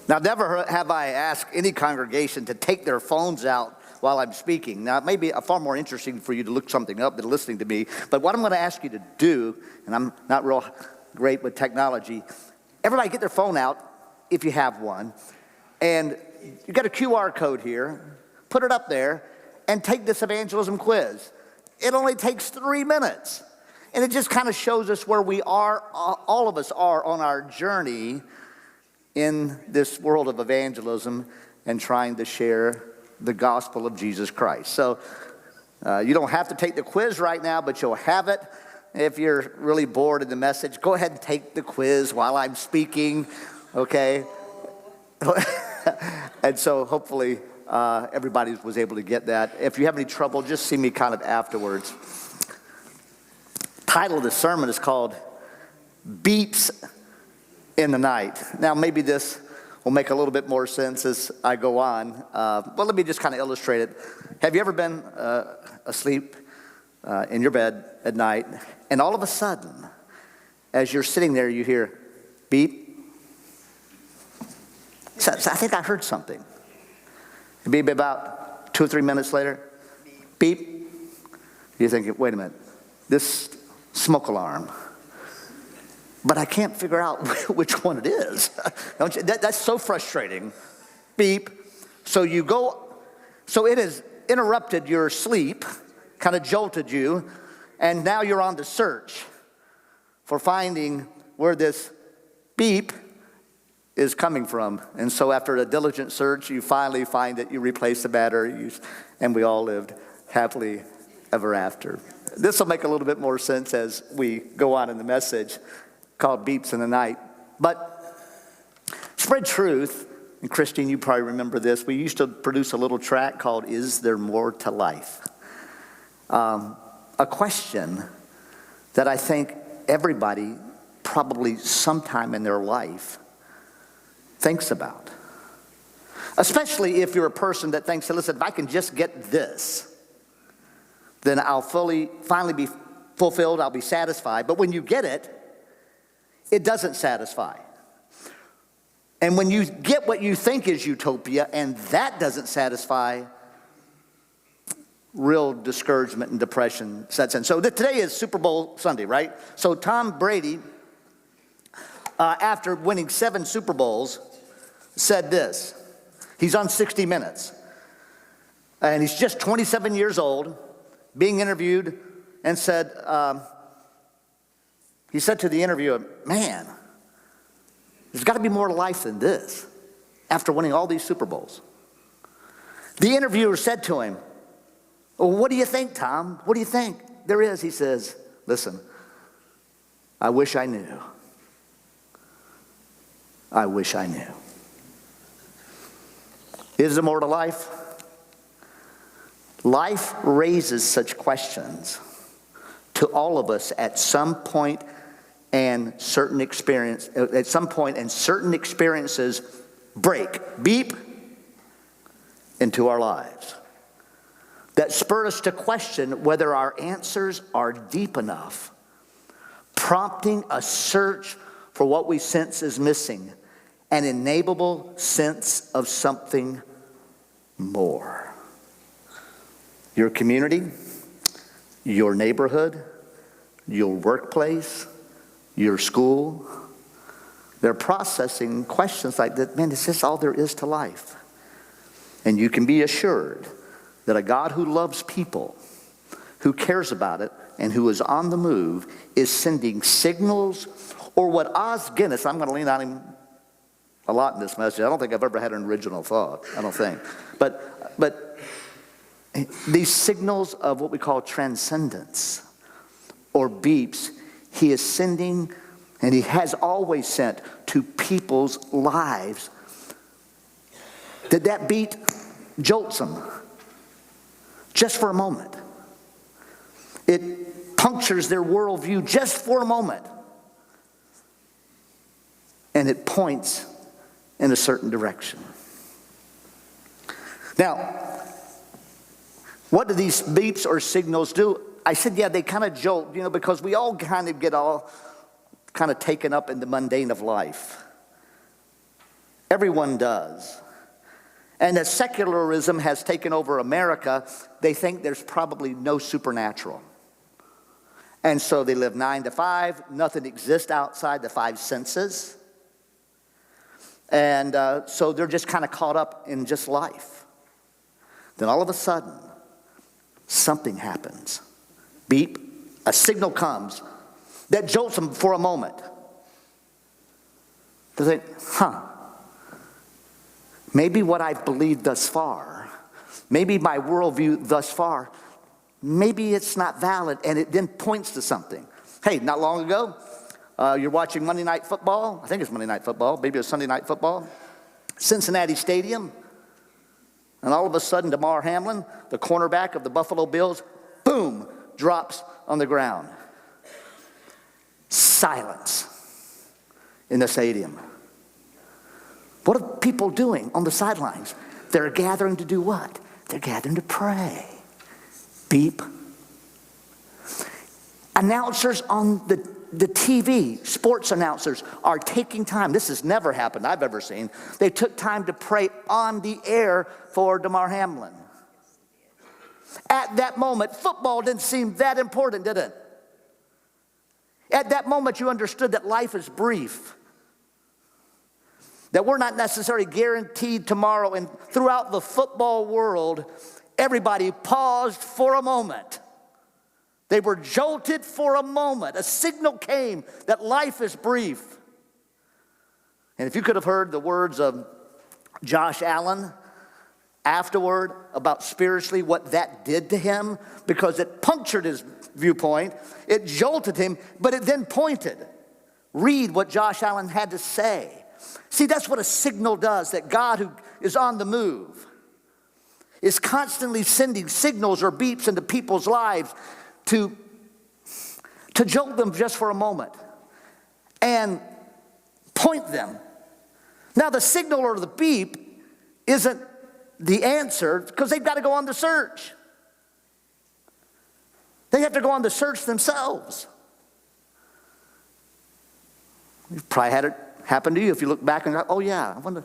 Now, never have I asked any congregation to take their phones out while I'm speaking. Now, it may be far more interesting for you to look something up than listening to me, but what I'm going to ask you to do, and I'm not real great with technology, everybody get their phone out, if you have one, and you got a QR code here, put it up there, and take this evangelism quiz. It only takes 3 minutes, and it just kind of shows us where we are, all of us are on our journey in this world of evangelism and trying to share the gospel of Jesus Christ. So you don't have to take the quiz right now, but you'll have it. If you're really bored of the message, go ahead and take the quiz while I'm speaking, okay? And so hopefully everybody was able to get that. If you have any trouble, just see me kind of afterwards. Title of the sermon is called Beeps in the Night. Now, maybe this will make a little bit more sense as I go on. But let me just kind of illustrate it. Have you ever been asleep in your bed at night, and all of a sudden, as you're sitting there, you hear beep? So I think I heard something. Maybe about 2 or 3 minutes later, beep. You're thinking, wait a minute, this smoke alarm. But I can't figure out which one it is. Don't you? That's so frustrating. Beep. So it has interrupted your sleep, kind of jolted you, and now you're on the search for finding where this beep is coming from. And so after a diligent search, you finally find that you replace the battery, and we all lived happily ever after. This will make a little bit more sense as we go on in the message called Beeps in the Night. But SpreadTruth, and Christine, you probably remember this, we used to produce a little track called Is There More to Life? A question that I think everybody probably sometime in their life thinks about. Especially if you're a person that thinks, listen, if I can just get this, then I'll finally be fulfilled, I'll be satisfied. But when you get it, it doesn't satisfy. And when you get what you think is utopia and that doesn't satisfy, real discouragement and depression sets in. So today is Super Bowl Sunday, right? So Tom Brady, after winning 7 Super Bowls, said this. He's on 60 Minutes. And he's just 27 years old, being interviewed, and said, he said to the interviewer, man, there's got to be more to life than this after winning all these Super Bowls. The interviewer said to him, well, what do you think, Tom? What do you think there is? He says, listen, I wish I knew. I wish I knew. Is there more to life? Life raises such questions to all of us at some point and certain experiences break, beep, into our lives that spur us to question whether our answers are deep enough, prompting a search for what we sense is missing, an inevitable sense of something more. Your community, your neighborhood, your workplace, your school, they're processing questions like that. Man, is this all there is to life? And you can be assured that a God who loves people, who cares about it, and who is on the move is sending signals, or what Os Guinness, I'm going to lean on him a lot in this message. I don't think I've ever had an original thought, I don't think. But these signals of what we call transcendence or beeps, he is sending, and he has always sent to people's lives. That beat jolts them just for a moment. It punctures their worldview just for a moment. And it points in a certain direction. Now, what do these beeps or signals do? I said, yeah, they kind of jolt, because we all get taken up in the mundane of life. Everyone does. And as secularism has taken over America, they think there's probably no supernatural. And so they live 9 to 5. Nothing exists outside the 5 senses. And so they're just kind of caught up in just life. Then all of a sudden, something happens. Beep, a signal comes that jolts them for a moment. They think, maybe what I've believed thus far, maybe my worldview thus far, maybe it's not valid, and it then points to something. Hey, not long ago, you're watching Monday Night Football. I think it's Monday Night Football. Maybe it was Sunday Night Football. Cincinnati Stadium. And all of a sudden, Damar Hamlin, the cornerback of the Buffalo Bills, boom, drops on the ground. Silence in the stadium. What are people doing on the sidelines? They're gathering to do what? They're gathering to pray. Beep. Announcers on the TV, sports announcers, are taking time. This has never happened I've ever seen. They took time to pray on the air for Damar Hamlin. At that moment, football didn't seem that important, did it? At that moment, you understood that life is brief. That we're not necessarily guaranteed tomorrow. And throughout the football world, everybody paused for a moment. They were jolted for a moment. A signal came that life is brief. And if you could have heard the words of Josh Allen afterward about spiritually what that did to him, because it punctured his viewpoint, it jolted him, but it then pointed. Read what Josh Allen had to say. See, that's what a signal does, that God, who is on the move, is constantly sending signals or beeps into people's lives to jolt them just for a moment and point them. Now, the signal or the beep isn't the answer, because they've got to go on the search. They have to go on the search themselves. You've probably had it happen to you if you look back and go, oh yeah, I wonder,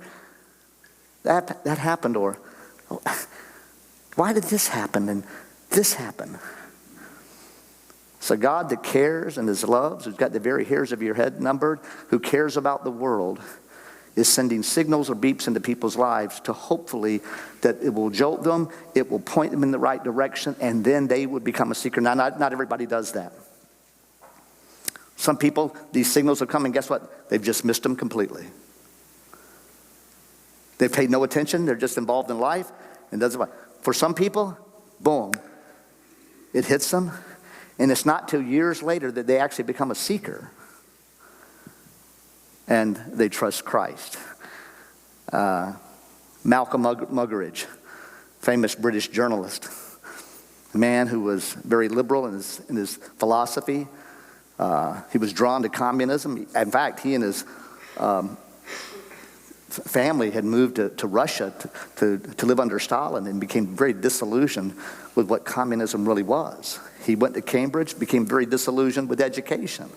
that happened, or oh, why did this happen and this happen? So God that cares and is loves, who's got the very hairs of your head numbered, who cares about the world, is sending signals or beeps into people's lives to hopefully that it will jolt them, it will point them in the right direction, and then they would become a seeker. Now, not everybody does that. Some people, these signals have come, and guess what? They've just missed them completely. They've paid no attention. They're just involved in life. And doesn't matter. For some people, boom, it hits them. And it's not till years later that they actually become a seeker. And they trust Christ. Malcolm Muggeridge, famous British journalist, a man who was very liberal in his philosophy. He was drawn to communism. In fact, he and his family had moved to Russia to live under Stalin, and became very disillusioned with what communism really was. He went to Cambridge, became very disillusioned with education.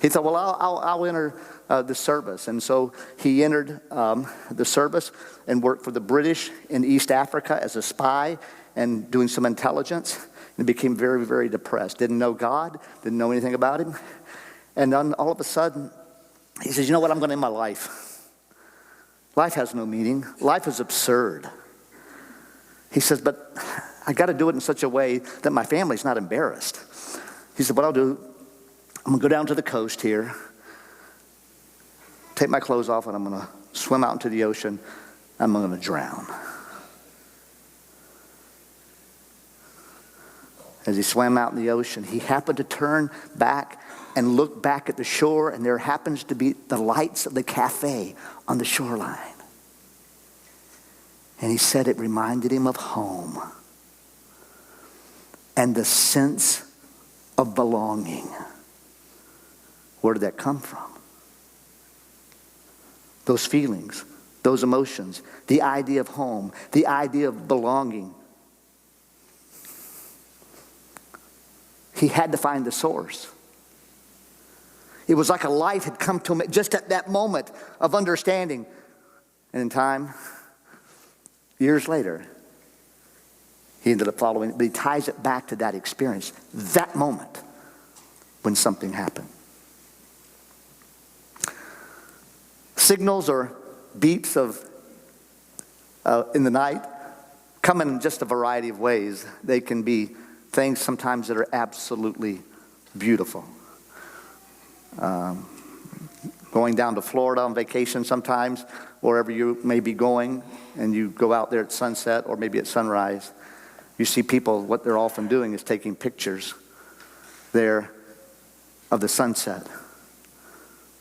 He thought, well, I'll enter the service. And so he entered the service and worked for the British in East Africa as a spy and doing some intelligence. And became very, very depressed. Didn't know God, didn't know anything about him. And then all of a sudden, he says, you know what, I'm going to end my life. Life has no meaning. Life is absurd. He says, but I got to do it in such a way that my family's not embarrassed. He said, what I'll do, I'm going to go down to the coast here, take my clothes off, and I'm going to swim out into the ocean. I'm going to drown. As he swam out in the ocean, he happened to turn back and look back at the shore, and there happens to be the lights of the cafe on the shoreline. And he said it reminded him of home and the sense of belonging. Where did that come from? Those feelings, those emotions, the idea of home, the idea of belonging. He had to find the source. It was like a light had come to him just at that moment of understanding. And in time, years later, he ended up following, but he ties it back to that experience, that moment when something happened. Signals or beeps in the night come in just a variety of ways. They can be things sometimes that are absolutely beautiful. Going down to Florida on vacation sometimes, wherever you may be going, and you go out there at sunset or maybe at sunrise, you see people, what they're often doing is taking pictures there of the sunset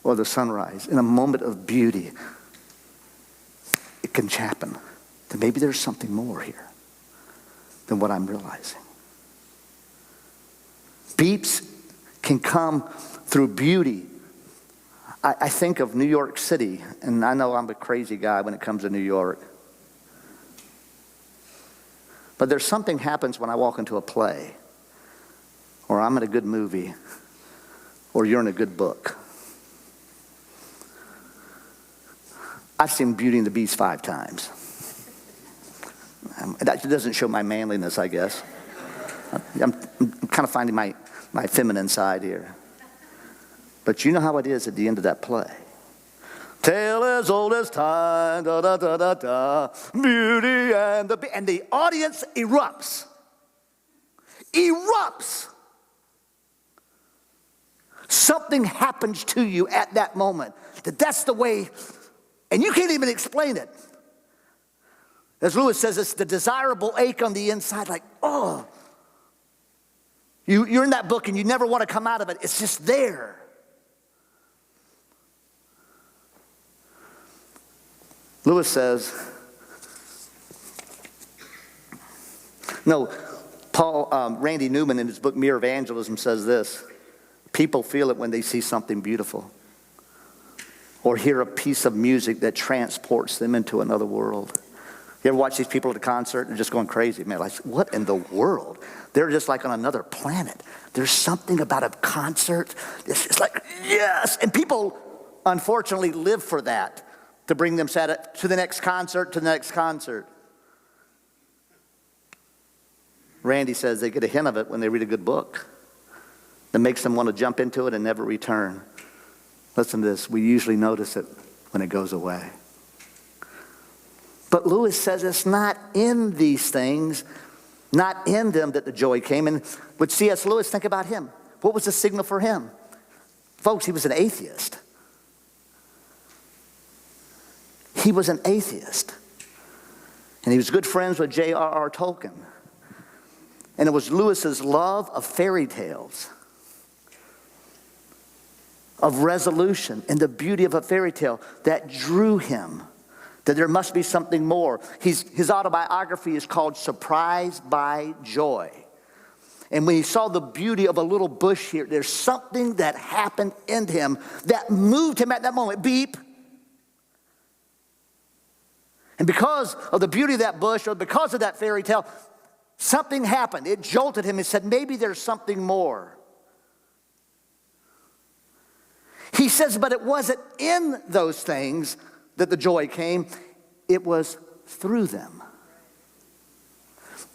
or the sunrise in a moment of beauty. It can happen that maybe there's something more here than what I'm realizing. Beeps can come through beauty. I think of New York City, and I know I'm a crazy guy when it comes to New York. But there's something happens when I walk into a play, or I'm in a good movie, or you're in a good book. I've seen Beauty and the Beast 5 times. That doesn't show my manliness, I guess. I'm kind of finding my feminine side here. But you know how it is at the end of that play. Tale as old as time, da da da da da, Beauty and the Beast. And the audience erupts. Erupts. Something happens to you at that moment. That's the way, and you can't even explain it. As Lewis says, it's the desirable ache on the inside, like, oh. You're in that book and you never want to come out of it. It's just there. Lewis says, Randy Newman in his book Mere Evangelism says this: people feel it when they see something beautiful or hear a piece of music that transports them into another world. You ever watch these people at a concert and just going crazy? Man, like, what in the world? They're just like on another planet. There's something about a concert. It's like, yes. And people, unfortunately, live for that, to bring them to the next concert, to the next concert. Randy says they get a hint of it when they read a good book that makes them want to jump into it and never return. Listen to this. We usually notice it when it goes away. But Lewis says it's not in these things, not in them that the joy came. And with C.S. Lewis, think about him. What was the signal for him? Folks, he was an atheist. He was an atheist. And he was good friends with J.R.R. Tolkien. And it was Lewis's love of fairy tales, of resolution, and the beauty of a fairy tale that drew him, that there must be something more. His autobiography is called Surprised by Joy. And when he saw the beauty of a little bush here, there's something that happened in him that moved him at that moment. Beep. And because of the beauty of that bush, or because of that fairy tale, something happened. It jolted him and said, maybe there's something more. He says, but it wasn't in those things that the joy came. It was through them.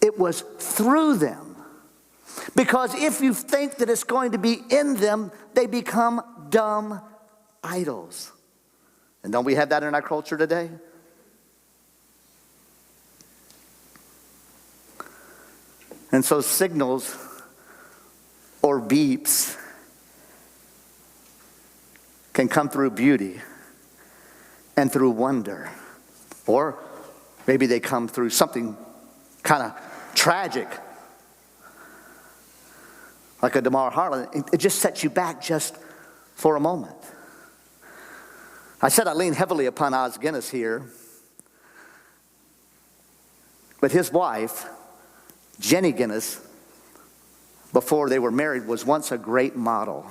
It was through them. Because if you think that it's going to be in them, they become dumb idols. And don't we have that in our culture today? And so signals or beeps can come through beauty and through wonder. Or maybe they come through something kind of tragic, like a Damar Harlan. It just sets you back just for a moment. I said I lean heavily upon Os Guinness here, but his wife, Jenny Guinness, before they were married, was once a great model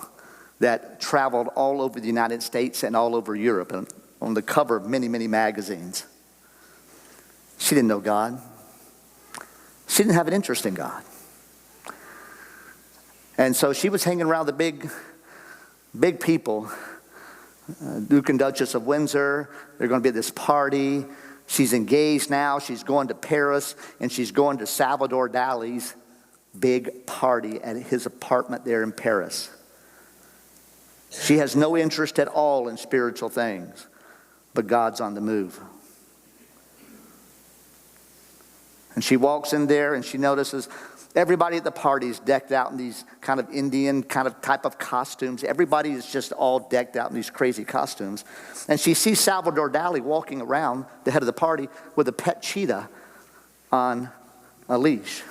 that traveled all over the United States and all over Europe and on the cover of many, many magazines. She didn't know God. She didn't have an interest in God. And so she was hanging around the big people Duke and Duchess of Windsor. They're going to be at this party. She's engaged now. She's going to Paris, and she's going to Salvador Dali's big party at his apartment there in Paris. She has no interest at all in spiritual things, but God's on the move. And she walks in there and she notices everybody at the party is decked out in these kind of Indian kind of type of costumes. Everybody is just all decked out in these crazy costumes. And she sees Salvador Dali walking around, the head of the party, with a pet cheetah on a leash.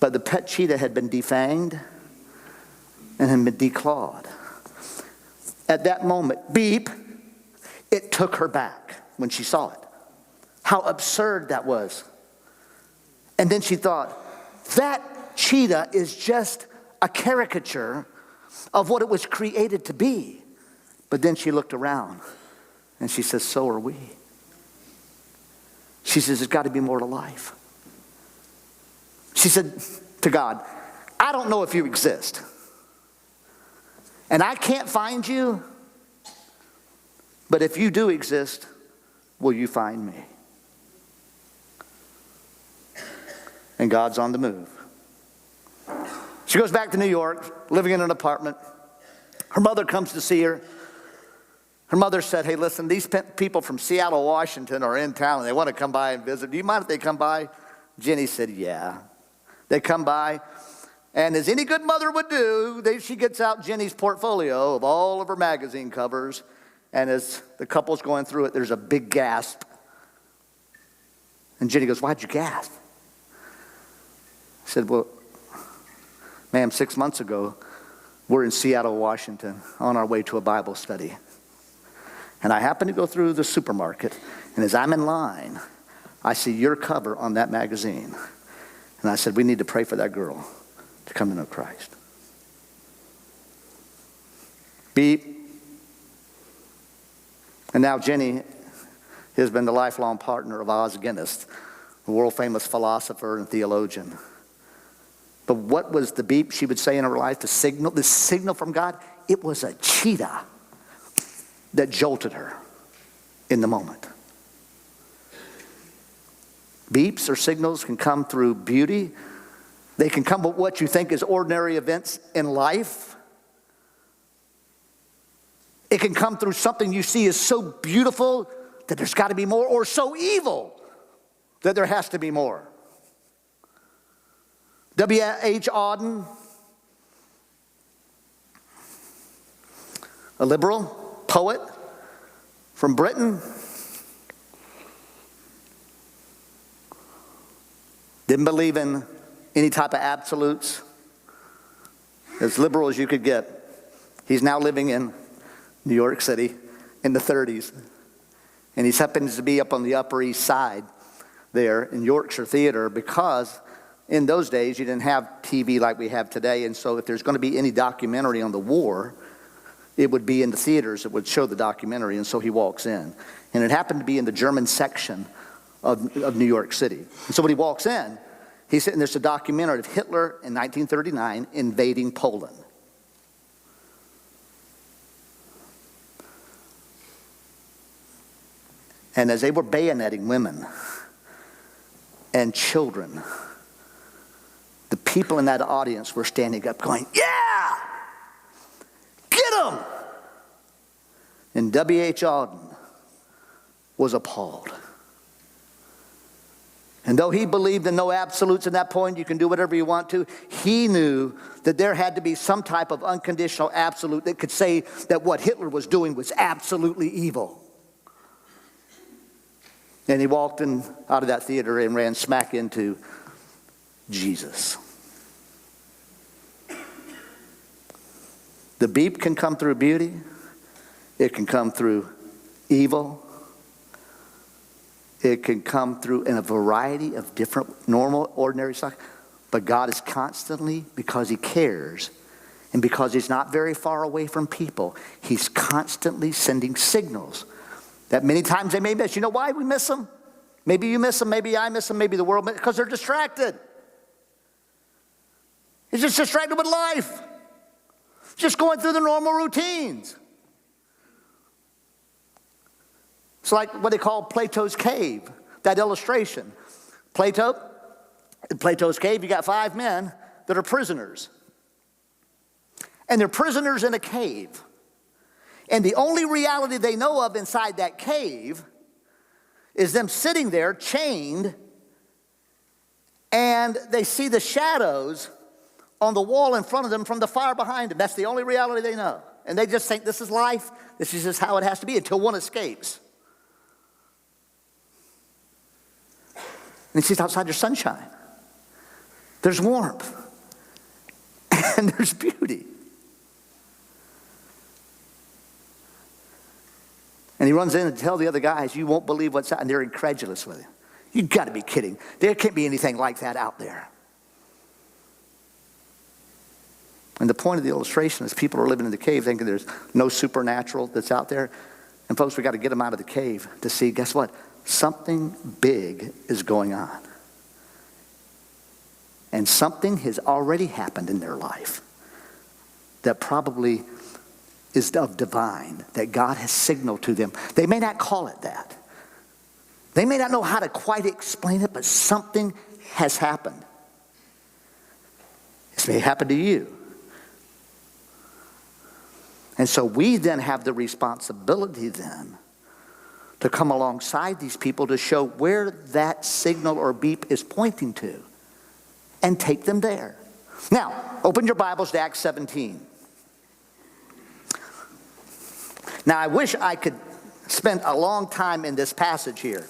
But the pet cheetah had been defanged and had been declawed. At that moment, beep, it took her back when she saw it. How absurd that was. And then she thought, that cheetah is just a caricature of what it was created to be. But then she looked around and she says, so are we. She says, there's got to be more to life. She said to God, I don't know if you exist. And I can't find you. But if you do exist, will you find me? And God's on the move. She goes back to New York, living in an apartment. Her mother comes to see her. Her mother said, hey, listen, these people from Seattle, Washington are in town and they want to come by and visit. Do you mind if they come by? Jenny said, yeah. They come by, and as any good mother would do, she gets out Jenny's portfolio of all of her magazine covers, and as the couple's going through it, there's a big gasp. And Jenny goes, why'd you gasp? I said, well, ma'am, 6 months ago, we're in Seattle, Washington, on our way to a Bible study. And I happened to go through the supermarket, and as I'm in line, I see your cover on that magazine. And I said, we need to pray for that girl to come to know Christ. Beep. And now Jenny has been the lifelong partner of Os Guinness, a world-famous philosopher and theologian. But what was the beep she would say in her life, the signal from God? It was a cheetah that jolted her in the moment. Beeps or signals can come through beauty. They can come with what you think is ordinary events in life. It can come through something you see as so beautiful that there's got to be more, or so evil that there has to be more. W.H. Auden, a liberal poet from Britain, didn't believe in any type of absolutes. As liberal as you could get. He's now living in New York City in the 30s. And he happens to be up on the Upper East Side there in Yorkshire Theater, because in those days you didn't have TV like we have today. And so if there's going to be any documentary on the war, it would be in the theaters that would show the documentary. And so he walks in. And it happened to be in the German section of New York City. And so when he walks in, he's sitting, there's a documentary of Hitler in 1939 invading Poland. And as they were bayoneting women and children, the people in that audience were standing up going, yeah, get them. And W.H. Auden was appalled. And though he believed in no absolutes at that point, you can do whatever you want to, he knew that there had to be some type of unconditional absolute that could say that what Hitler was doing was absolutely evil. And he walked in out of that theater and ran smack into Jesus. The beep can come through beauty. It can come through evil. It can come through in a variety of different normal, ordinary stuff. But God is constantly, because he cares, and because he's not very far away from people, he's constantly sending signals that many times they may miss. You know why we miss them? Maybe you miss them, maybe I miss them, maybe the world, because they're distracted. It's just distracted with life. Just going through the normal routines. It's like what they call Plato's cave, that illustration. In Plato's cave, you got 5 men that are prisoners. And they're prisoners in a cave. And the only reality they know of inside that cave is them sitting there chained, and they see the shadows on the wall in front of them from the fire behind them. That's the only reality they know. And they just think this is life. This is just how it has to be until one escapes. And he sees outside there's sunshine. There's warmth. And there's beauty. And he runs in and tells the other guys, you won't believe what's out. And they're incredulous with him. You've got to be kidding. There can't be anything like that out there. And the point of the illustration is people are living in the cave thinking there's no supernatural that's out there. And folks, we got to get them out of the cave to see, guess what? Something big is going on. And something has already happened in their life that probably is of divine, that God has signaled to them. They may not call it that. They may not know how to quite explain it, but something has happened. This may happen to you. And so we then have the responsibility then to come alongside these people to show where that signal or beep is pointing to and take them there. Now, open your Bibles to Acts 17. Now, I wish I could spend a long time in this passage here.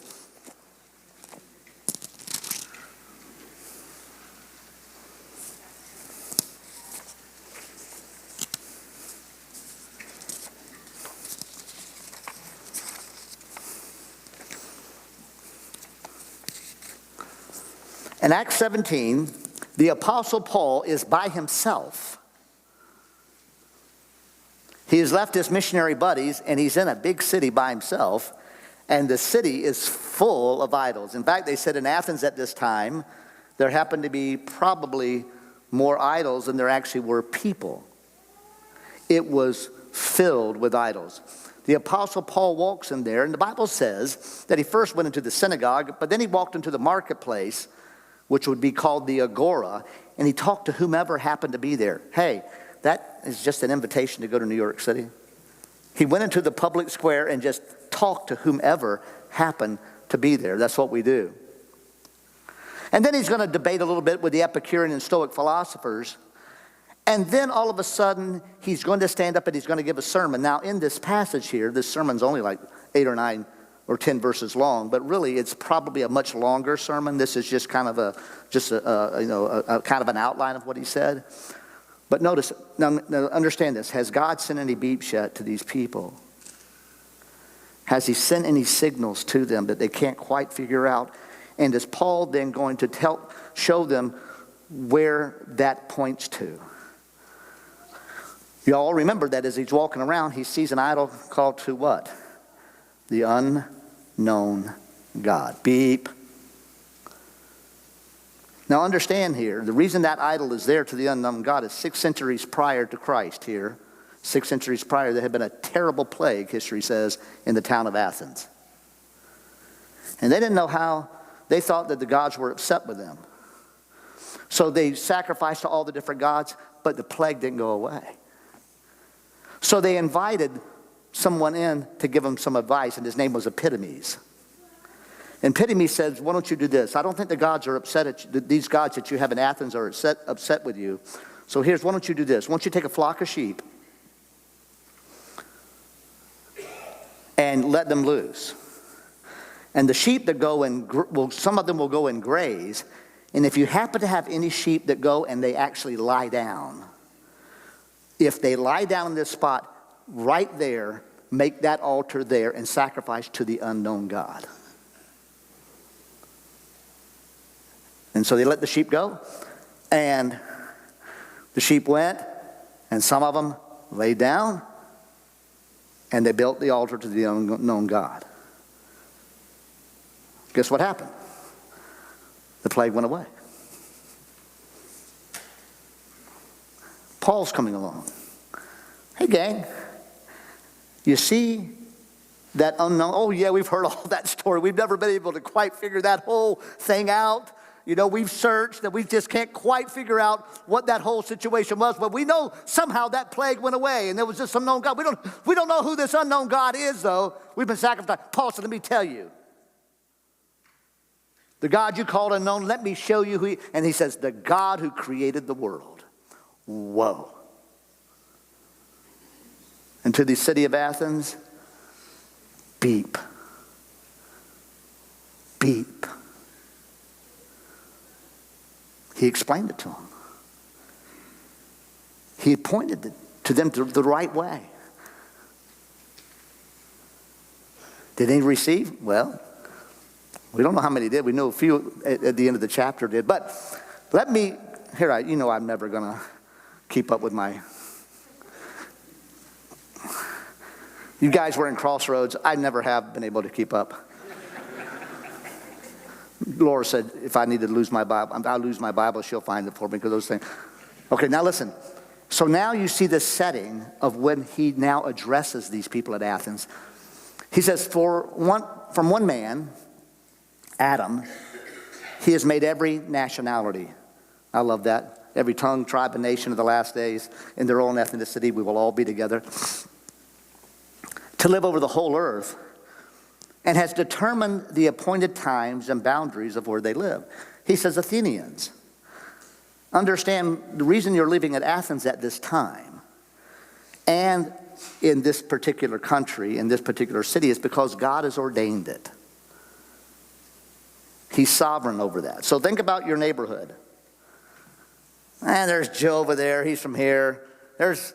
In Acts 17, the Apostle Paul is by himself. He has left his missionary buddies, and he's in a big city by himself, and the city is full of idols. In fact, they said in Athens at this time, there happened to be probably more idols than there actually were people. It was filled with idols. The Apostle Paul walks in there, and the Bible says that he first went into the synagogue, but then he walked into the marketplace, which would be called the Agora, and he talked to whomever happened to be there. Hey, that is just an invitation to go to New York City. He went into the public square and just talked to whomever happened to be there. That's what we do. And then he's going to debate a little bit with the Epicurean and Stoic philosophers. And then all of a sudden, he's going to stand up and he's going to give a sermon. Now, in this passage here, this sermon's only like 8 or 9 or 10 verses long, but really it's probably a much longer sermon. This is just kind of a kind of an outline of what he said. But notice, now understand this. Has God sent any beeps yet to these people? Has he sent any signals to them that they can't quite figure out? And is Paul then going to show them where that points to? You all remember that as he's walking around, he sees an idol called to what? The unknown God. Beep. Now understand here, the reason that idol is there to the unknown God is 6 centuries prior to Christ here. 6 centuries prior, there had been a terrible plague, history says, in the town of Athens. And they didn't know how. They thought that the gods were upset with them. So they sacrificed to all the different gods, but the plague didn't go away. So they invited someone in to give them some advice, and his name was Epitomes. And Epitomes says, why don't you do this? I don't think the gods are upset at you. These gods that you have in Athens are upset with you. So why don't you do this? Why don't you take a flock of sheep and let them loose? And the sheep that go and some of them will go and graze. And if you happen to have any sheep that go and they actually lie down, if they lie down in this spot right there, make that altar there and sacrifice to the unknown God. And so they let the sheep go, and the sheep went, and some of them laid down, and they built the altar to the unknown God. Guess what happened? The plague went away. Paul's coming along. Hey, gang, you see that unknown. Oh, yeah, we've heard all that story. We've never been able to quite figure that whole thing out. You know, we've searched and we just can't quite figure out what that whole situation was. But we know somehow that plague went away and there was this unknown God. We don't know who this unknown God is, though. We've been sacrificed. Paul said, let me tell you. The God you called unknown, let me show you who he, and he says, the God who created the world. Whoa. And to the city of Athens, beep. Beep. He explained it to them. He pointed to them to the right way. Did they receive? Well, we don't know how many did. We know a few at the end of the chapter did. But let me, I'm never going to keep up with my... You guys were in Crossroads. I never have been able to keep up. Laura said, if I need to lose my Bible, I'll lose my Bible. She'll find it for me because those things. Okay, now listen. So now you see the setting of when he now addresses these people at Athens. He says, from one man, Adam, he has made every nationality. I love that. Every tongue, tribe, and nation of the last days, in their own ethnicity, we will all be together. To live over the whole earth, and has determined the appointed times and boundaries of where they live. He says, Athenians, understand the reason you're living at Athens at this time and in this particular country, in this particular city, is because God has ordained it. He's sovereign over that. So think about your neighborhood. And there's Joe over there. He's from here. There's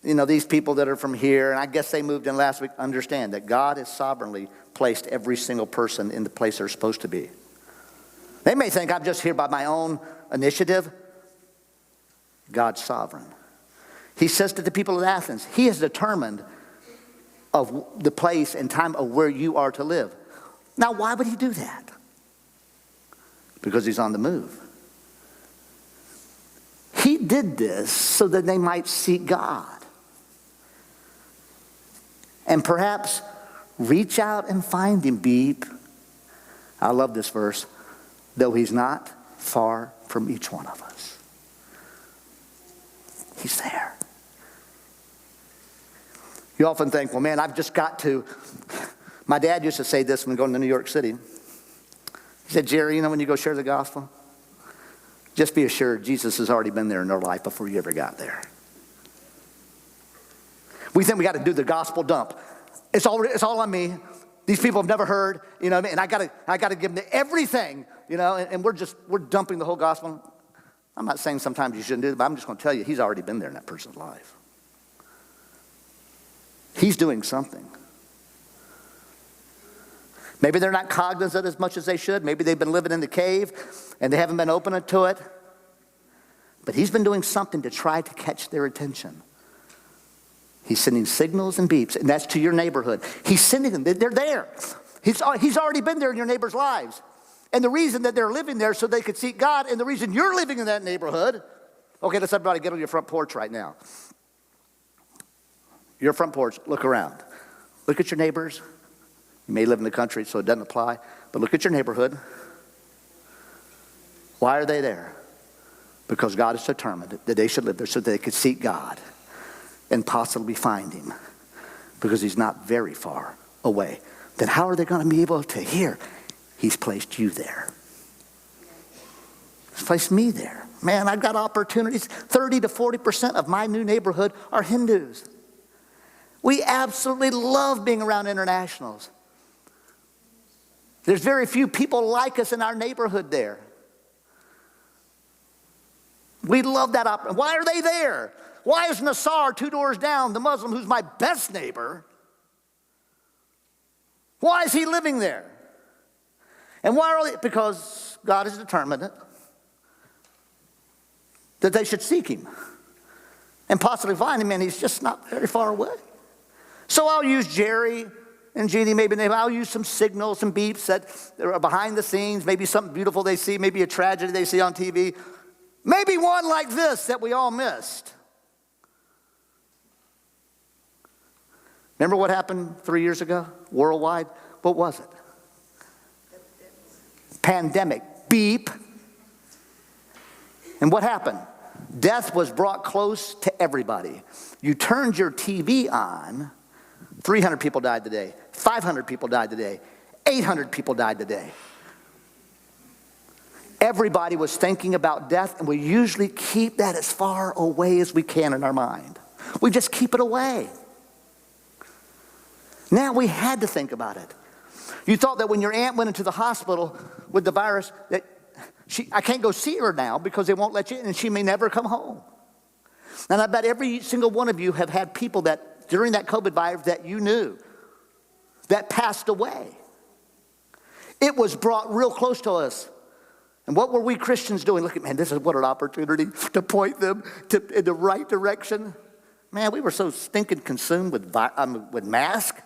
these people that are from here, and I guess they moved in last week. Understand that God has sovereignly placed every single person in the place they're supposed to be. They may think I'm just here by my own initiative. God's sovereign. He says to the people of Athens, he has determined of the place and time of where you are to live. Now, why would he do that? Because he's on the move. He did this so that they might seek God. And perhaps reach out and find him, beep. I love this verse. Though he's not far from each one of us. He's there. You often think, well, man, I've just got to. My dad used to say this when going to New York City. He said, Jerry, when you go share the gospel, just be assured Jesus has already been there in their life before you ever got there. We think we got to do the gospel dump. It's all on me. These people have never heard, and I got to give them everything, and we're dumping the whole gospel. I'm not saying sometimes you shouldn't do it, but I'm just going to tell you, he's already been there in that person's life. He's doing something. Maybe they're not cognizant as much as they should. Maybe they've been living in the cave and they haven't been open to it. But he's been doing something to try to catch their attention. He's sending signals and beeps, and that's to your neighborhood. He's sending them. They're there. He's already been there in your neighbor's lives. And the reason that they're living there so they could seek God, and the reason you're living in that neighborhood. Okay, let's everybody get on your front porch right now. Your front porch, look around. Look at your neighbors. You may live in the country, so it doesn't apply. But look at your neighborhood. Why are they there? Because God has determined that they should live there so they could seek God and possibly find him, because he's not very far away. Then how are they going to be able to hear? He's placed you there. He's placed me there. Man, I've got opportunities. 30 to 40% of my new neighborhood are Hindus. We absolutely love being around internationals. There's very few people like us in our neighborhood there. We love that opportunity. Why are they there? Why is Nassar 2 doors down, the Muslim who's my best neighbor? Why is he living there? And why are they? Because God has determined it, that they should seek him and possibly find him, and he's just not very far away. So I'll use Jerry and Jeannie, maybe I'll use some signals, some beeps that are behind the scenes, maybe something beautiful they see, maybe a tragedy they see on TV, maybe one like this that we all missed. Remember what happened 3 years ago, worldwide? What was it? Pandemic. Beep. And what happened? Death was brought close to everybody. You turned your TV on, 300 people died today, 500 people died today, 800 people died today. Everybody was thinking about death, and we usually keep that as far away as we can in our mind. We just keep it away. Now we had to think about it. You thought that when your aunt went into the hospital with the virus, that I can't go see her now because they won't let you in, and she may never come home. And I bet every single one of you have had people that, during that COVID virus, that you knew, that passed away. It was brought real close to us. And what were we Christians doing? Look at, man, this is what an opportunity to point them in the right direction. Man, we were so stinking consumed with masks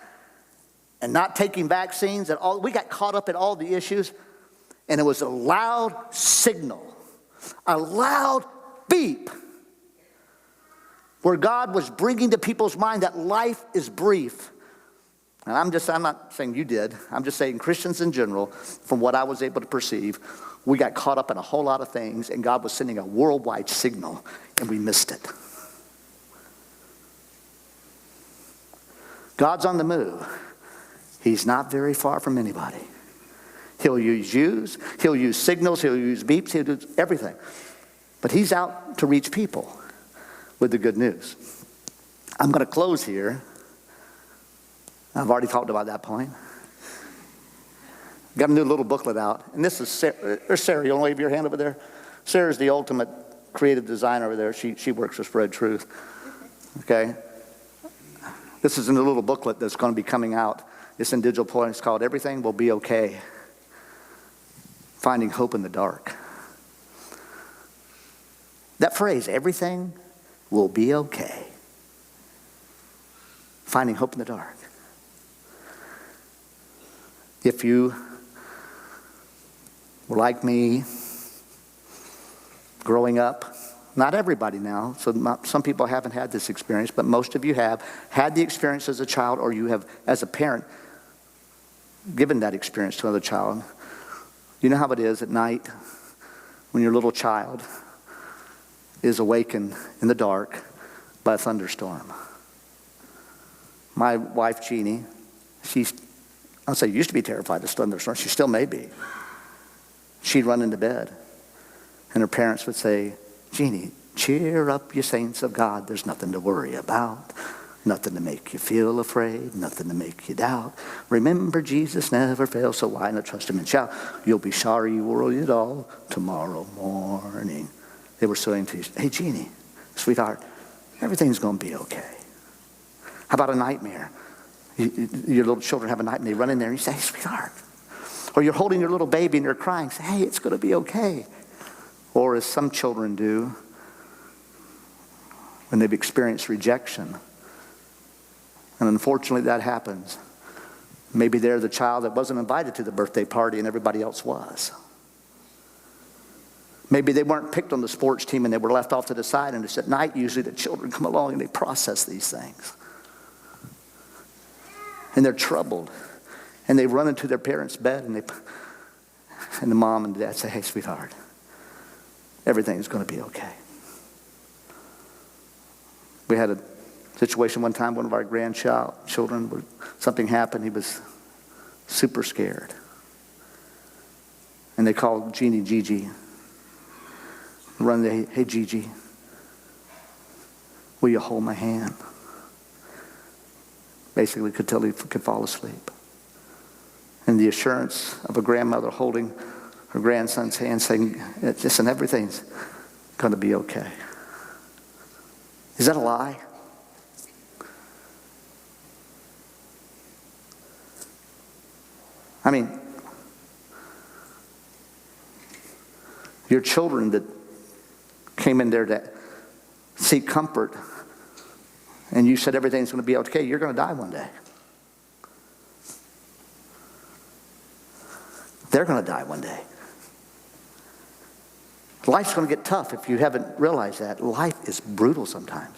and not taking vaccines. And all, we got caught up in all the issues. And it was a loud signal, a loud beep, where God was bringing to people's mind that life is brief. And I'm not saying you did. I'm just saying Christians in general, from what I was able to perceive, we got caught up in a whole lot of things, and God was sending a worldwide signal, and we missed it. God's on the move. He's not very far from anybody. He'll use signals, he'll use beeps, he'll do everything. But he's out to reach people with the good news. I'm going to close here. I've already talked about that point. Got a new little booklet out. And this is Sarah. There's Sarah. You want to wave your hand over there? Sarah's the ultimate creative designer over there. She works with SpreadTruth. Okay? This is in a little booklet that's going to be coming out. It's in digital form. It's called Everything Will Be Okay. Finding Hope in the Dark. That phrase, everything will be okay. Finding hope in the dark. If you were like me, growing up, not everybody now, so some people haven't had this experience, but most of you have had the experience as a child, or you have, as a parent, given that experience to another child. You know how it is at night when your little child is awakened in the dark by a thunderstorm. My wife, Jeannie, I'll say used to be terrified of thunderstorms. She still may be. She'd run into bed, and her parents would say, Jeannie, cheer up, you saints of God. There's nothing to worry about. Nothing to make you feel afraid, nothing to make you doubt. Remember, Jesus never fails, so why not trust him and shout? You'll be sorry you worried it all tomorrow morning. They were saying to you, hey, Jeannie, sweetheart, everything's going to be okay. How about a nightmare? Your little children have a nightmare. They run in there and you say, hey, sweetheart. Or you're holding your little baby and they're crying. Say, hey, it's going to be okay. Or as some children do, when they've experienced rejection, and unfortunately that happens. Maybe they're the child that wasn't invited to the birthday party and everybody else was. Maybe they weren't picked on the sports team and they were left off to the side, and it's at night usually the children come along and they process these things. And they're troubled. And they run into their parents' bed and the mom and dad say, hey, sweetheart, everything's going to be okay. We had a situation one time, one of our grandchildren, something happened, he was super scared. And they called Jeannie Gigi. Run there, hey Gigi, will you hold my hand? Basically could tell he could fall asleep. And the assurance of a grandmother holding her grandson's hand saying, listen, everything's going to be okay. Is that a lie? I mean, your children that came in there to seek comfort, and you said everything's going to be okay, you're going to die one day. They're going to die one day. Life's going to get tough if you haven't realized that. Life is brutal sometimes.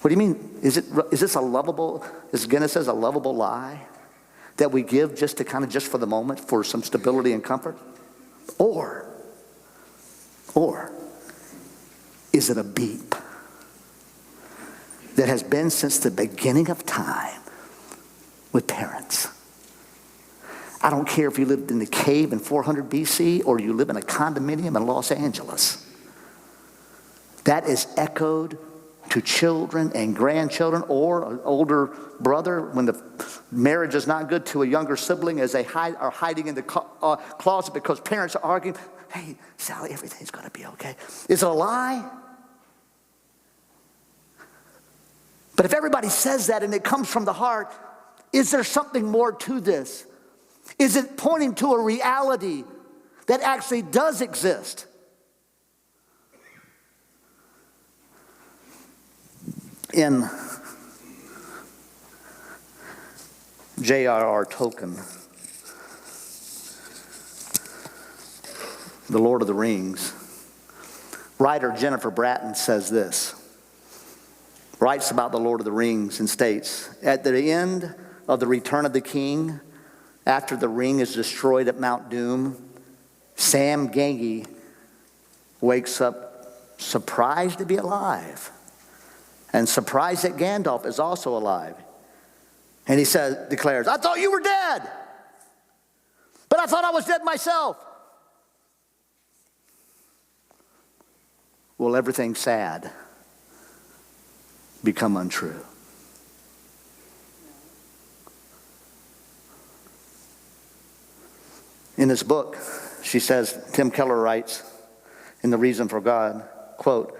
What do you mean? Is this a lovable, as Guinness says, a lovable lie that we give just to kind of just for the moment for some stability and comfort? Or is it a beep that has been since the beginning of time with parents? I don't care if you lived in the cave in 400 BC or you live in a condominium in Los Angeles. That is echoed to children and grandchildren, or an older brother when the marriage is not good, to a younger sibling as they are hiding in the closet because parents are arguing. Hey, Sally, everything's going to be okay. Is it a lie? But if everybody says that and it comes from the heart, is there something more to this? Is it pointing to a reality that actually does exist? In J.R.R. Tolkien, The Lord of the Rings, writer Jennifer Bratton says this, writes about the Lord of the Rings and states, at the end of the Return of the King, after the ring is destroyed at Mount Doom, Sam Gamgee wakes up surprised to be alive and surprised that Gandalf is also alive. And he declares, I thought you were dead, but I thought I was dead myself. Will everything sad become untrue? In this book, she says, Tim Keller writes in The Reason for God, quote,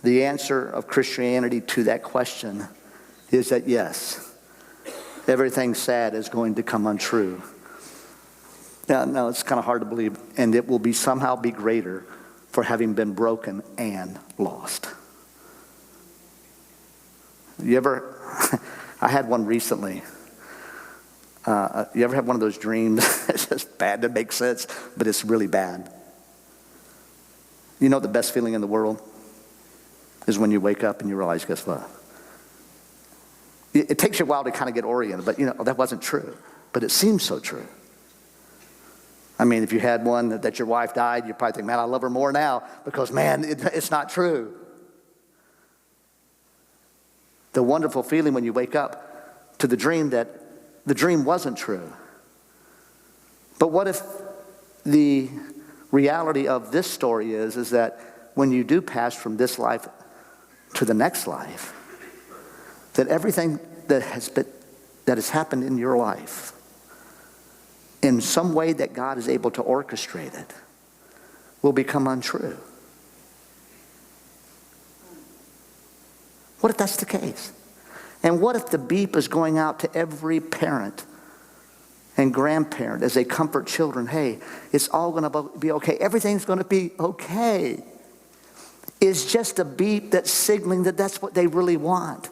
the answer of Christianity to that question is that yes, everything sad is going to come untrue. No, it's kind of hard to believe, and it will somehow be greater for having been broken and lost. You ever, I had one recently. You ever have one of those dreams? It's just bad to make sense, but it's really bad. You know the best feeling in the world is when you wake up and you realize, guess what? It takes you a while to kind of get oriented, but that wasn't true. But it seems so true. I mean, if you had one that your wife died, you probably think, man, I love her more now because, man, it's not true. The wonderful feeling when you wake up to the dream that the dream wasn't true. But what if the reality of this story is that when you do pass from this life to the next life, that everything that has happened in your life, in some way that God is able to orchestrate it, will become untrue? What if that's the case? And what if the beep is going out to every parent and grandparent as they comfort children? Hey, it's all going to be okay. Everything's going to be okay. Is just a beep that's signaling that that's what they really want.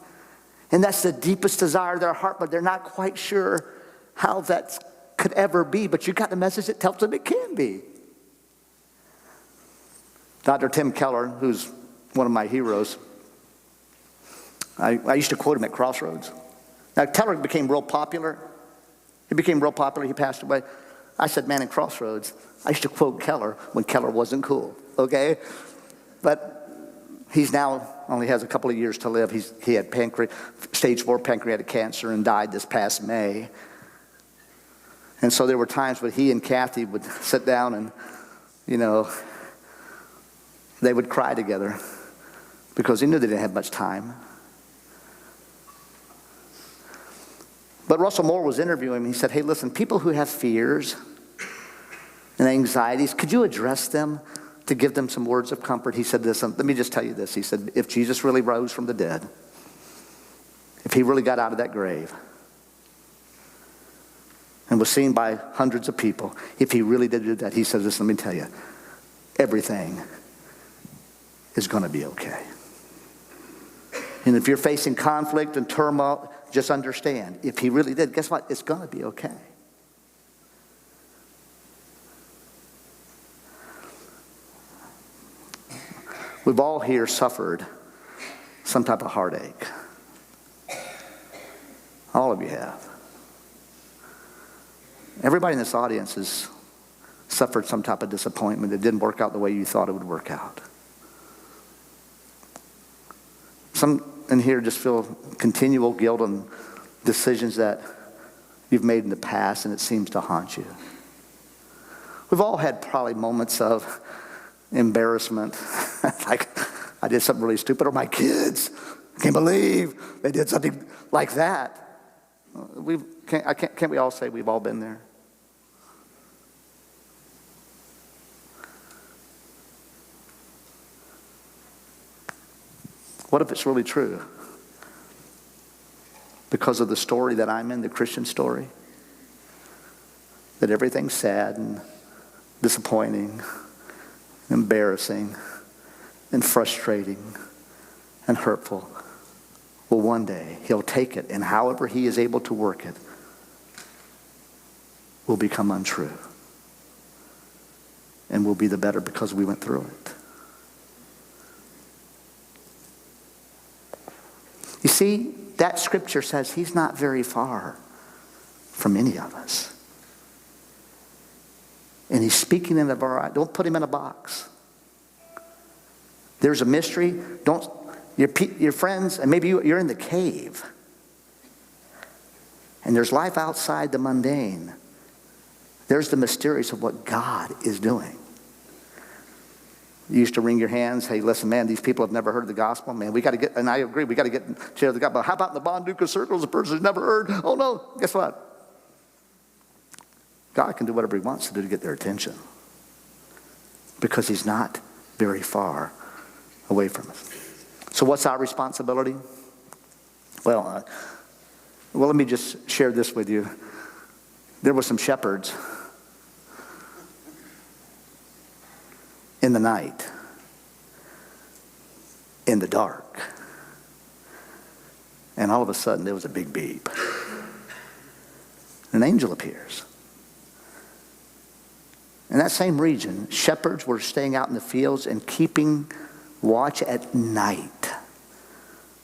And that's the deepest desire of their heart, but they're not quite sure how that could ever be. But you got the message that tells them it can be. Dr. Tim Keller, who's one of my heroes, I used to quote him at Crossroads. Now, Keller became real popular. He became real popular. He passed away. I said, man, in Crossroads, I used to quote Keller when Keller wasn't cool, okay? But he's now only has a couple of years to live. He had stage 4 pancreatic cancer and died this past May. And so there were times when he and Kathy would sit down and, they would cry together because he knew they didn't have much time. But Russell Moore was interviewing him. He said, hey, listen, people who have fears and anxieties, could you address them to give them some words of comfort? He said, listen, let me just tell you this. He said, if Jesus really rose from the dead, if he really got out of that grave and was seen by hundreds of people, if he really did do that, he said, listen, let me tell you, everything is going to be okay. And if you're facing conflict and turmoil, just understand, if he really did, guess what? It's going to be okay. We've all here suffered some type of heartache. All of you have. Everybody in this audience has suffered some type of disappointment that didn't work out the way you thought it would work out. Some in here just feel continual guilt on decisions that you've made in the past, and it seems to haunt you. We've all had probably moments of embarrassment, like I did something really stupid, or my kids, I can't believe they did something like that. Can't we all say we've all been there? What if it's really true? Because of the story that I'm in, the Christian story, that everything's sad and disappointing, embarrassing, and frustrating, and hurtful. Well, one day, he'll take it, and however he is able to work it, will become untrue. And we'll be the better because we went through it. You see, that scripture says he's not very far from any of us. And he's speaking in a variety. Don't put him in a box. There's a mystery. Your friends, and maybe you're in the cave. And there's life outside the mundane. There's the mysterious of what God is doing. You used to wring your hands. Hey, listen, man, these people have never heard the gospel. Man, we got to get, and I agree, we got to share the gospel. How about in the Bonduca circles, a person who's never heard? Oh, no, guess what? God can do whatever he wants to do to get their attention. Because he's not very far away from us. So what's our responsibility? Well, let me just share this with you. There were some shepherds in the night, in the dark. And all of a sudden, there was a big beep. An angel appears. In that same region, shepherds were staying out in the fields and keeping watch at night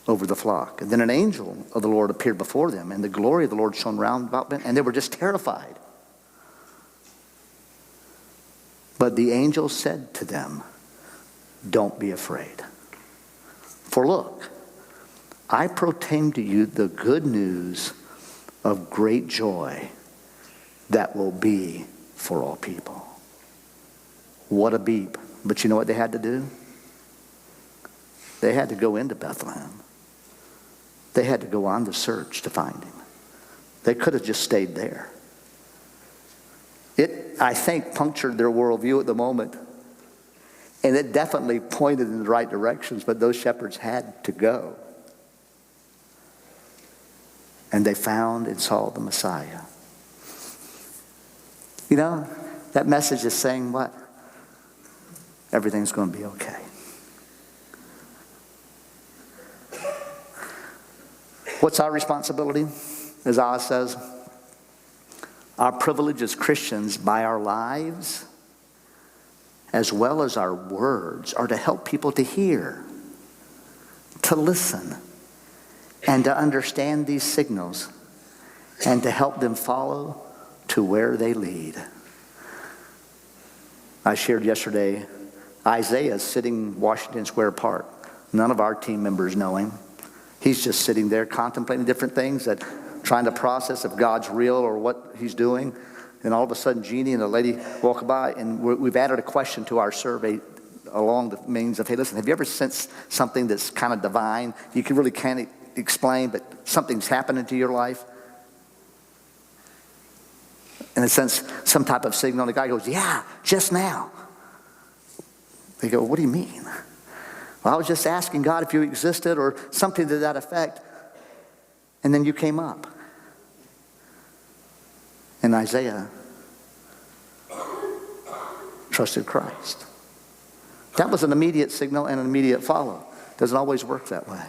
over the flock. And then an angel of the Lord appeared before them, and the glory of the Lord shone round about them, and they were just terrified. But the angel said to them, "Don't be afraid. For look, I proclaim to you the good news of great joy that will be for all people." What a beep. But you know what they had to do? They had to go into Bethlehem. They had to go on the search to find him. They could have just stayed there. It, I think, punctured their worldview at the moment. And it definitely pointed in the right directions, but those shepherds had to go. And they found and saw the Messiah. You know, that message is saying what? Everything's going to be okay. What's our responsibility? As Oz says, our privilege as Christians by our lives as well as our words are to help people to hear, to listen, and to understand these signals, and to help them follow to where they lead. I shared yesterday, Isaiah's sitting in Washington Square Park. None of our team members know him. He's just sitting there contemplating different things, that trying to process if God's real or what he's doing. And all of a sudden, Jeannie and a lady walk by, and we've added a question to our survey along the means of, hey, listen, have you ever sensed something that's kind of divine? You really can't explain, but something's happening to your life? In a sense, some type of signal. The guy goes, yeah, just now. They go, what do you mean? Well, I was just asking God if you existed or something to that effect. And then you came up. And Isaiah trusted Christ. That was an immediate signal and an immediate follow. Doesn't always work that way.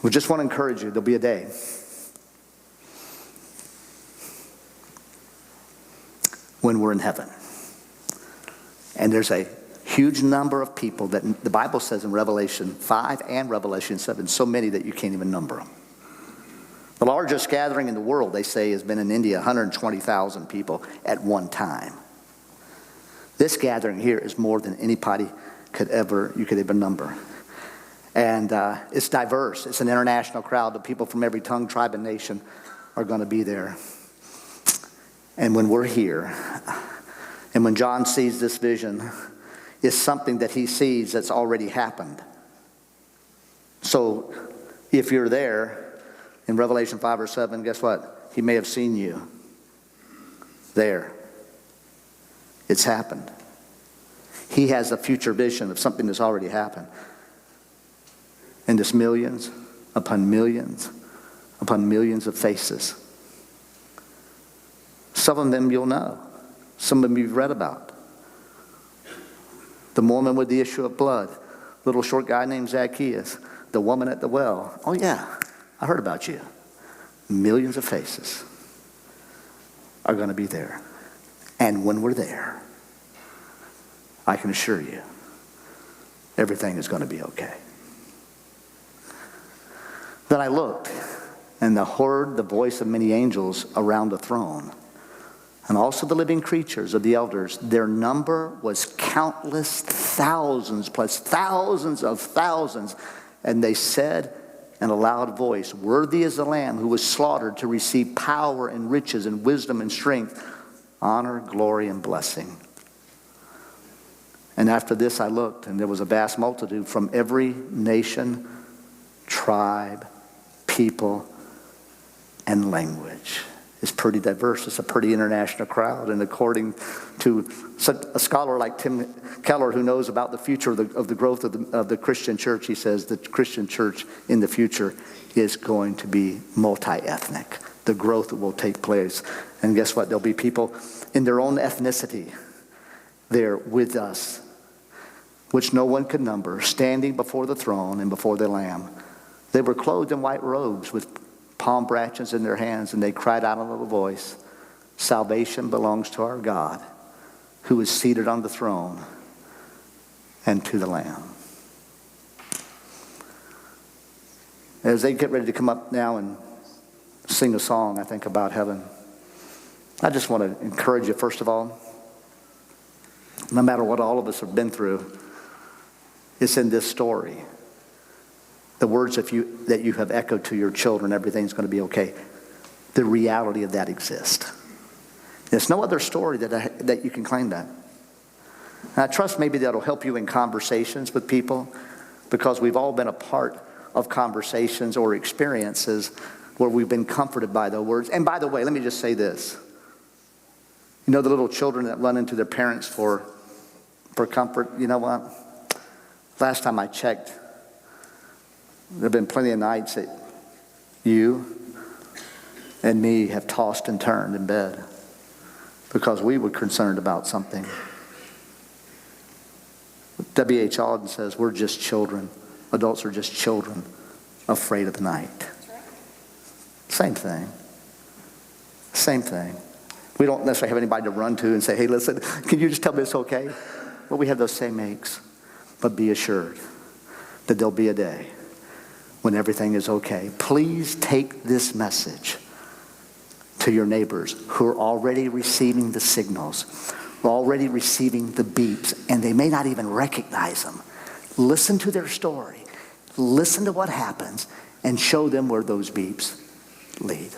We just want to encourage you. There'll be a day when we're in heaven. And there's a huge number of people that the Bible says in Revelation 5 and Revelation 7, so many that you can't even number them. The largest gathering in the world, they say, has been in India, 120,000 people at one time. This gathering here is more than anybody you could ever number. And it's diverse. It's an international crowd. The people from every tongue, tribe, and nation are going to be there. And when we're here, and when John sees this vision, it's something that he sees that's already happened. So if you're there in Revelation 5 or 7, guess what? He may have seen you there. It's happened. He has a future vision of something that's already happened. And it's millions upon millions of faces. Some of them you'll know. Some of them you've read about. The woman with the issue of blood. Little short guy named Zacchaeus. The woman at the well. Oh yeah, I heard about you. Millions of faces are going to be there. And when we're there, I can assure you, everything is going to be okay. Then I looked, and I heard the voice of many angels around the throne, and also the living creatures of the elders. Their number was countless thousands, plus thousands of thousands. And they said in a loud voice, "Worthy is the Lamb who was slaughtered to receive power and riches and wisdom and strength, honor, glory, and blessing." And after this I looked, and there was a vast multitude from every nation, tribe, people, and language. It's pretty diverse. It's a pretty international crowd. And according to a scholar like Tim Keller, who knows about the future of the growth of the Christian church, he says the Christian church in the future is going to be multi-ethnic. The growth will take place. And guess what? There'll be people in their own ethnicity there with us, which no one could number, standing before the throne and before the Lamb. They were clothed in white robes with palm branches in their hands, and they cried out in a little voice, "Salvation belongs to our God, who is seated on the throne, and to the Lamb." As they get ready to come up now and sing a song, I think about heaven, I just want to encourage you, first of all, no matter what all of us have been through, it's in this story. The words that you have echoed to your children, everything's going to be okay. The reality of that exists. There's no other story that you can claim that. And I trust maybe that'll help you in conversations with people, because we've all been a part of conversations or experiences where we've been comforted by the words. And by the way, let me just say this. You know the little children that run into their parents for comfort? You know what? Last time I checked, there have been plenty of nights that you and me have tossed and turned in bed because we were concerned about something. W.H. Auden says we're just children. Adults are just children afraid of the night. Same thing. Same thing. We don't necessarily have anybody to run to and say, "Hey, listen, can you just tell me it's okay?" Well, we have those same aches. But be assured that there'll be a day when everything is okay. Please take this message to your neighbors who are already receiving the signals, who are already receiving the beeps, and they may not even recognize them. Listen to their story. Listen to what happens and show them where those beeps lead.